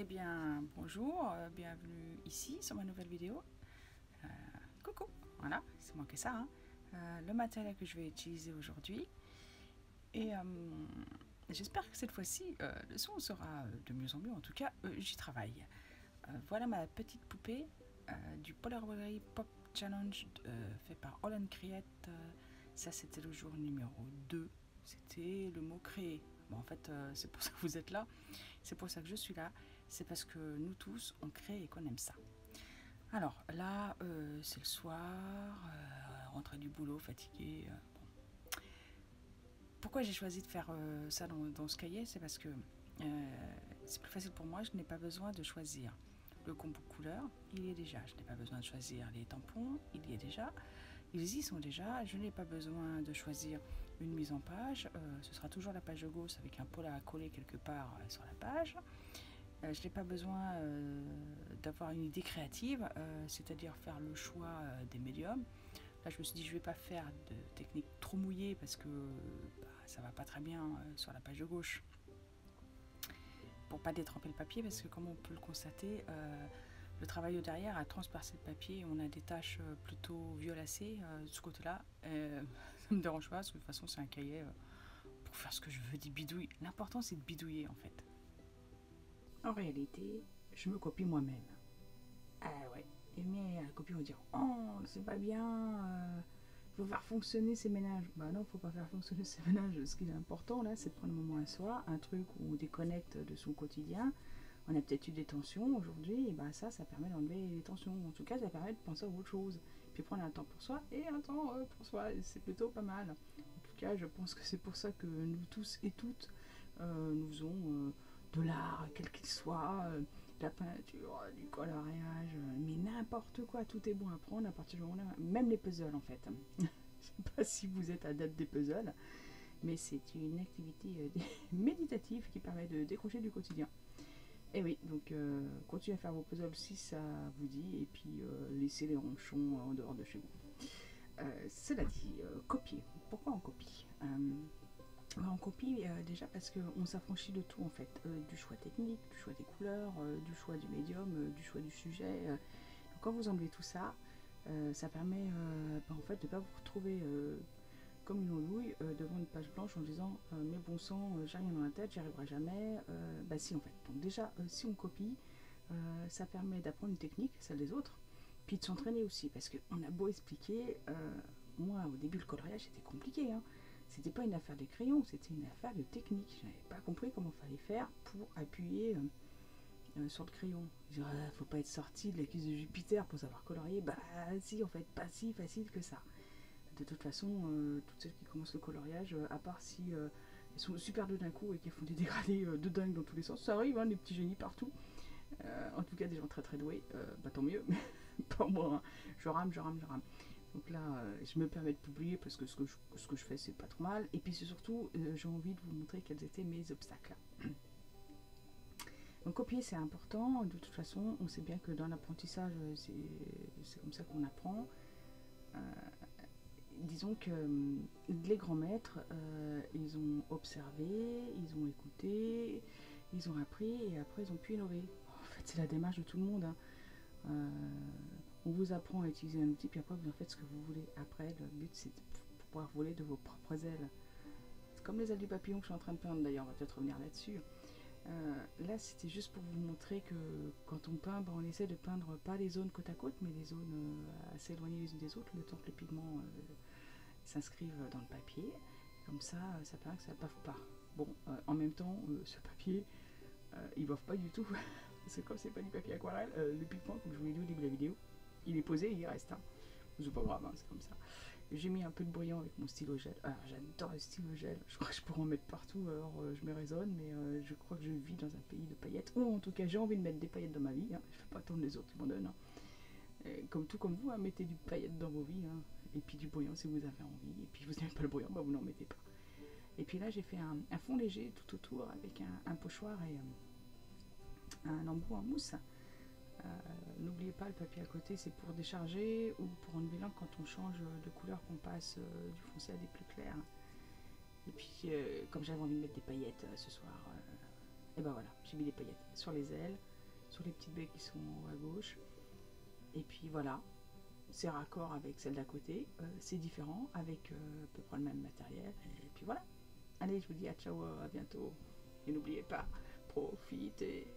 Eh bien, bonjour, bienvenue ici sur ma nouvelle vidéo. Coucou, voilà, c'est moi que ça. Le matériel que je vais utiliser aujourd'hui. Et j'espère que cette fois-ci, le son sera de mieux en mieux. En tout cas, j'y travaille. Voilà ma petite poupée du Polaroid Pop Challenge fait par All Create. Ça, c'était le jour numéro 2. C'était le mot créer. Bon, en fait, c'est pour ça que vous êtes là. C'est pour ça que je suis là. C'est parce que nous tous, on crée et qu'on aime ça. Alors là, c'est le soir, rentrée du boulot, fatiguée. Bon. Pourquoi j'ai choisi de faire ça dans ce cahier? C'est parce que c'est plus facile pour moi. Je n'ai pas besoin de choisir le combo couleur. Il y est déjà. Je n'ai pas besoin de choisir les tampons. Il y est déjà. Ils y sont déjà. Je n'ai pas besoin de choisir une mise en page. Ce sera toujours la page de gauche avec un polar à coller quelque part sur la page. Je n'ai pas besoin d'avoir une idée créative, c'est-à-dire faire le choix des médiums. Là, je me suis dit, je ne vais pas faire de technique trop mouillée parce que ça ne va pas très bien sur la page de gauche. Pour ne pas détremper le papier, parce que comme on peut le constater, le travail au derrière a transpercé le papier. On a des taches plutôt violacées de ce côté-là. Ça ne me dérange pas, parce que de toute façon, c'est un cahier pour faire ce que je veux, des bidouilles. L'important, c'est de bidouiller, en fait. En réalité, je me copie moi-même. Ah ouais. Et mais la copie va dire, oh, c'est pas bien, faut faire fonctionner ces ménages. Bah non, faut pas faire fonctionner ces ménages. Ce qui est important là, c'est de prendre un moment à soi, un truc où on déconnecte de son quotidien. On a peut-être eu des tensions aujourd'hui, et bah ça permet d'enlever les tensions. En tout cas, ça permet de penser à autre chose. Puis prendre un temps pour soi et un temps pour soi, c'est plutôt pas mal. En tout cas, je pense que c'est pour ça que nous tous et toutes, nous faisons de l'art, quel qu'il soit, la peinture, du coloriage, mais n'importe quoi, tout est bon à prendre à partir du moment là, même les puzzles en fait. Je sais pas si vous êtes adepte des puzzles, mais c'est une activité méditative qui permet de décrocher du quotidien. Et oui, donc continuez à faire vos puzzles si ça vous dit, et puis laissez les ronchons en dehors de chez vous. Cela dit, copier. Pourquoi on copie on copie déjà parce qu'on s'affranchit de tout en fait, du choix technique, du choix des couleurs, du choix du médium, du choix du sujet. Donc, quand vous enlevez tout ça, ça permet en fait de ne pas vous retrouver comme une andouille devant une page blanche en disant mais bon sang, j'ai rien dans la tête, j'y arriverai jamais. Bah si en fait. Donc déjà, si on copie, ça permet d'apprendre une technique, celle des autres, puis de s'entraîner aussi parce qu'on a beau expliquer, moi au début le coloriage c'était compliqué, hein. C'était pas une affaire de crayon, c'était une affaire de technique. Je n'avais pas compris comment il fallait faire pour appuyer sur le crayon. Je disais, faut pas être sorti de la cuisse de Jupiter pour savoir colorier. Bah si, en fait, pas si facile que ça. De toute façon, toutes celles qui commencent le coloriage, à part si elles sont super douées d'un coup et qu'elles font des dégradés de dingue dans tous les sens, ça arrive, hein, des petits génies partout. En tout cas, des gens très très doués, bah tant mieux, pas moi, hein. Je rame. Donc là, je me permets de publier parce que ce que je fais, c'est pas trop mal. Et puis c'est surtout, j'ai envie de vous montrer quels étaient mes obstacles. Donc copier, c'est important. De toute façon, on sait bien que dans l'apprentissage, c'est comme ça qu'on apprend. Disons que les grands maîtres, ils ont observé, ils ont écouté, ils ont appris et après ils ont pu innover. En fait, c'est la démarche de tout le monde, hein. On vous apprend à utiliser un outil, puis après vous en faites ce que vous voulez. Après, le but c'est de pouvoir voler de vos propres ailes. C'est comme les ailes du papillon que je suis en train de peindre d'ailleurs, on va peut-être revenir là-dessus. Là, c'était juste pour vous montrer que quand on peint, on essaie de peindre pas les zones côte à côte, mais les zones assez éloignées les unes des autres, le temps que les pigments s'inscrivent dans le papier. Comme ça, ça permet que ça ne bave pas. Bon, en même temps, ce papier, il bave pas du tout. C'est comme c'est pas du papier aquarelle, le pigment, comme je vous l'ai dit au début de la vidéo, il est posé et il reste. Hein. C'est pas grave, hein, c'est comme ça. J'ai mis un peu de brillant avec mon stylo gel. Alors j'adore le stylo gel. Je crois que je pourrais en mettre partout. Alors je me raisonne, mais je crois que je vis dans un pays de paillettes. Ou en tout cas, j'ai envie de mettre des paillettes dans ma vie. Hein. Je ne fais pas attendre les autres qui m'en donnent. Hein. Comme vous, hein, mettez du paillette dans vos vies. Hein. Et puis du brillant si vous avez envie. Et puis vous n'aimez pas le brillant, bah, vous n'en mettez pas. Et puis là, j'ai fait un fond léger tout autour avec un pochoir et un embout en mousse. N'oubliez pas le papier à côté, c'est pour décharger ou pour enlever l'encre quand on change de couleur, qu'on passe du foncé à des plus clairs. Et puis comme j'avais envie de mettre des paillettes ce soir, Et ben voilà, j'ai mis des paillettes sur les ailes, sur les petites baies qui sont à gauche. Et puis voilà, c'est raccord avec celle d'à côté, c'est différent avec à peu près le même matériel. Et puis voilà. Allez, je vous dis à ciao, à bientôt. Et n'oubliez pas, profitez.